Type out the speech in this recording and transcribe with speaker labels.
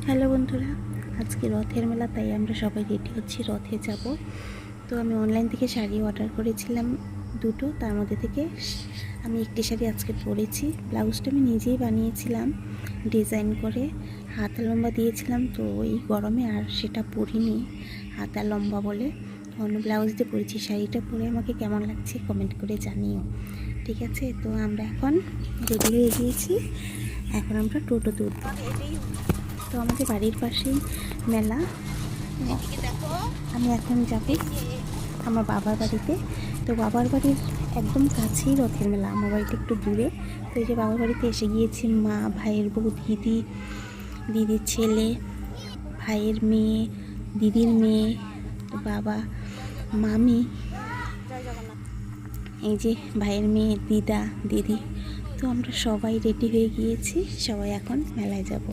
Speaker 1: Hello বন্ধুরা, আজকে রথের মেলা, তাই আমরা সবাই রেডি হচ্ছি, রথে যাব। তো আমি অনলাইন থেকে শাড়ি অর্ডার করেছিলাম দুটো, তার মধ্যে থেকে আমি একটি শাড়ি আজকে পরেছি। ব্লাউজটা আমি নিজেই বানিয়েছিলাম ডিজাইন করে, হাতা লম্বা দিয়েছিলাম। তো এই গরমে আর সেটা পরিনি হাতা লম্বা বলে, অন্য ব্লাউজ দিয়ে পরেছি। শাড়িটা পরে আমাকে কেমন লাগছে কমেন্ট করে জানিও, ঠিক আছে? তো আমরা এখন রেডি হয়ে গিয়েছি, এখন আমরা টোটোতে উঠবো। তো আমাদের বাড়ির পাশেই মেলা। আমি এখন যাব আমার বাবার বাড়িতে। তো বাবার বাড়ির একদম কাছেই রথের মেলা, আমার বাড়িটা একটু দূরে। তো এই যে বাবার বাড়িতে এসে গিয়েছি, মা, ভাইয়ের বউ, দিদির ছেলে, ভাইয়ের মেয়ে, দিদির মেয়ে, তো বাবা, মামি, এই যে ভাইয়ের মেয়ে, দিদি। তো আমরা সবাই রেডি হয়ে গিয়েছি, সবাই এখন মেলায় যাব।